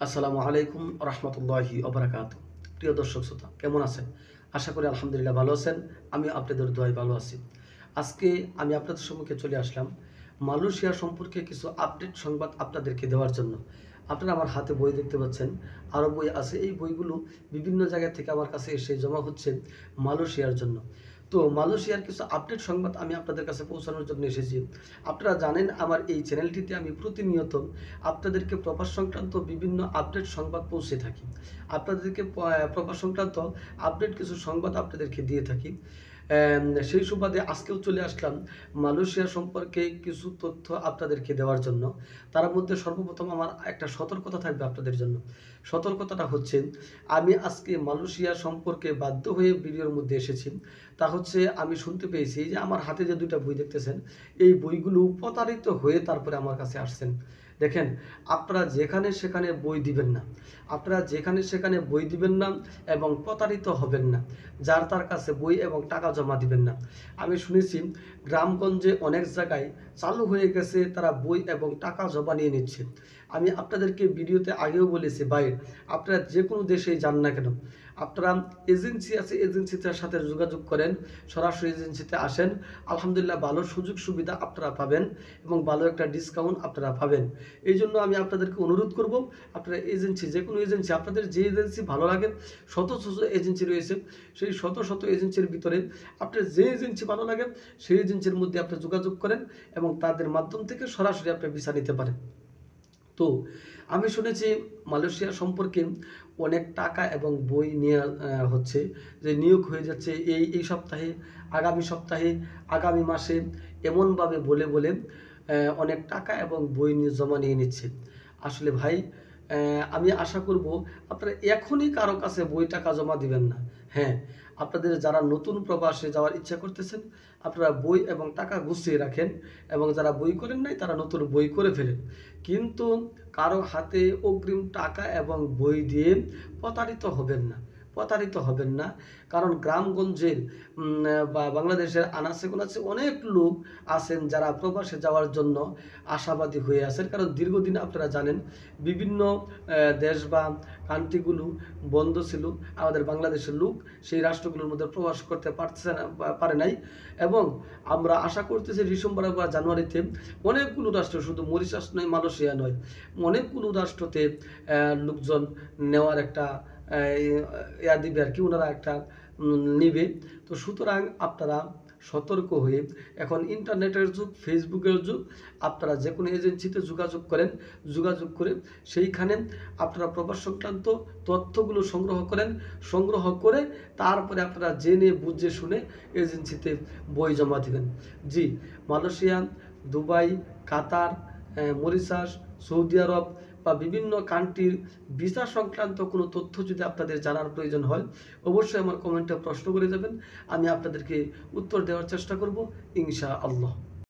আসসালামু আলাইকুম রহমতুল্লাহি ওবরাকাতুহু। প্রিয় দর্শক শ্রোতা, কেমন আছেন? আশা করি আলহামদুলিল্লাহ ভালো আছেন। আমি আপনাদের দোয়ায় ভালো আছি। আজকে আমি আপনাদের সম্মুখে চলে আসলাম মালয়েশিয়া সম্পর্কে কিছু আপডেট সংবাদ আপনাদেরকে দেওয়ার জন্য। আপনারা আমার হাতে বই দেখতে পাচ্ছেন, আরও বই আছে। এই বইগুলো বিভিন্ন জায়গা থেকে আমার কাছে এসে জমা হচ্ছে মালয়েশিয়ার জন্য। তো মালয়েশিয়ার কিছু আপডেট সংবাদ আমি আপনাদের কাছে পৌঁছানোর জন্য এসেছি। আপনারা জানেন আমার এই চ্যানেলটিতে আমি প্রতিনিয়ত আপনাদেরকে প্রবাস সংক্রান্ত বিভিন্ন আপডেট সংবাদ পৌঁছে থাকি। আপনাদেরকে প্রবাস সংক্রান্ত আপডেট কিছু সংবাদ আপনাদেরকে দিয়ে থাকি। সেই সুবাদে আজকেও চলে আসলাম মালয়েশিয়া সম্পর্কে কিছু তথ্য আপনাদেরকে দেওয়ার জন্য। তার মধ্যে সর্বপ্রথম আমার একটা সতর্কতা থাকবে আপনাদের জন্য। সতর্কতাটা হচ্ছে, আমি আজকে মালয়েশিয়া সম্পর্কে বাধ্য হয়ে ভিডিওর মধ্যে এসেছি। তা হচ্ছে, আমি শুনতে পেয়েছি যে আমার হাতে যে দুইটা বই দেখতেছেন, এই বইগুলো প্রতারিত হয়ে তারপরে আমার কাছে আসছেন। দেখেন, আপনারা যেখানে সেখানে বই দিবেন না। আপনারা যেখানে সেখানে বই দিবেন না এবং প্রতারিত হবেন না। যার তার কাছে বই এবং টাকা জমা দিবেন না। আমি শুনেছি গ্রামগঞ্জে অনেক জায়গায় চালু হয়ে গেছে, তারা বই এবং টাকা জমা নিয়ে নিচ্ছে। আমি আপনাদেরকে ভিডিওতে আগেও বলেছি, ভাই আপনারা যে কোনো দেশেই যান না কেন, আপনারা এজেন্সি আছে, এজেন্সিটার সাথে যোগাযোগ করেন, সরাসরি এজেন্সিতে আসেন। আলহামদুলিল্লাহ ভালো সুযোগ সুবিধা আপনারা পাবেন এবং ভালো একটা ডিসকাউন্ট আপনারা পাবেন। এই জন্য আমি আপনাদেরকে অনুরোধ করব, আপনারা এজেন্সি, যে কোনো এজেন্সি, আপনাদের যে এজেন্সি ভালো লাগে, শত শত এজেন্সি রয়েছে, সেই শত শত এজেন্সির ভিতরে আপনার যে এজেন্সি ভালো লাগে সেই এজেন্সির মধ্যে আপনি যোগাযোগ করেন এবং তাদের মাধ্যম থেকে সরাসরি আপনি ভিসা নিতে পারেন। তো আমি শুনেছি মালয়েশিয়া সম্পর্কে অনেক টাকা এবং বই নেওয়া হচ্ছে, যে নিয়োগ হয়ে যাচ্ছে এই সপ্তাহে, আগামী সপ্তাহে, আগামী মাসে, এমনভাবে বলে বলে অনেক টাকা এবং বই নিয়ে জমা নিয়ে নিচ্ছে। আসলে ভাই, আমি আশা করব আপনারা এখনই কারো কাছে বই টাকা জমা দিবেন না। হ্যাঁ, আপনাদের যারা নতুন প্রবাসে যাওয়ার ইচ্ছা করতেছেন, আপনারা বই এবং টাকা গুছিয়ে রাখেন, এবং যারা বই করেন নাই তারা নতুন বই করে ফেলেন। কিন্তু কারো হাতে অগ্রিম টাকা এবং বই দিয়ে প্রতারিত হবেন না, প্রতারিত হবেন না। কারণ গ্রামগঞ্জের বা বাংলাদেশের আনাচে কানাচে অনেক লোক আছেন যারা প্রবাসে যাওয়ার জন্য আশাবাদী হয়ে আছেন। কারণ দীর্ঘদিন আপনারা জানেন বিভিন্ন দেশ বা কান্ট্রিগুলো বন্ধ ছিল, আমাদের বাংলাদেশের লোক সেই রাষ্ট্রগুলোর মধ্যে প্রবাস করতে পারছে না, পারে নাই। এবং আমরা আশা করতেছি ডিসেম্বর বা জানুয়ারিতে অনেকগুলো রাষ্ট্র, শুধু মরিশাস নয়, মালয়েশিয়া নয়, অনেকগুলো রাষ্ট্রতে লোকজন নেওয়ার একটা ইয়া দিবে আর কি, ওনারা একটা নিবে। তো সুতরাং আপনারা সতর্ক হয়ে, এখন ইন্টারনেটের যুগ, ফেসবুকের যুগ, আপনারা যে কোনো এজেন্সিতে যোগাযোগ করেন, যোগাযোগ করে সেইখানে আপনারা প্রবাস সংক্রান্ত তথ্যগুলো সংগ্রহ করেন, সংগ্রহ করে তারপরে আপনারা জেনে বুঝে শুনে এজেন্সিতে বই জমা দিবেন। জি, মালয়েশিয়া, দুবাই, কাতার, মরিশাস, সৌদি আরব বা বিভিন্ন কান্ট্রির ভিসা সংক্রান্ত কোনো তথ্য যদি আপনাদের জানার প্রয়োজন হয়, অবশ্যই আমার কমেন্টে প্রশ্ন করে যাবেন। আমি আপনাদেরকে উত্তর দেওয়ার চেষ্টা করব ইনশাআল্লাহ।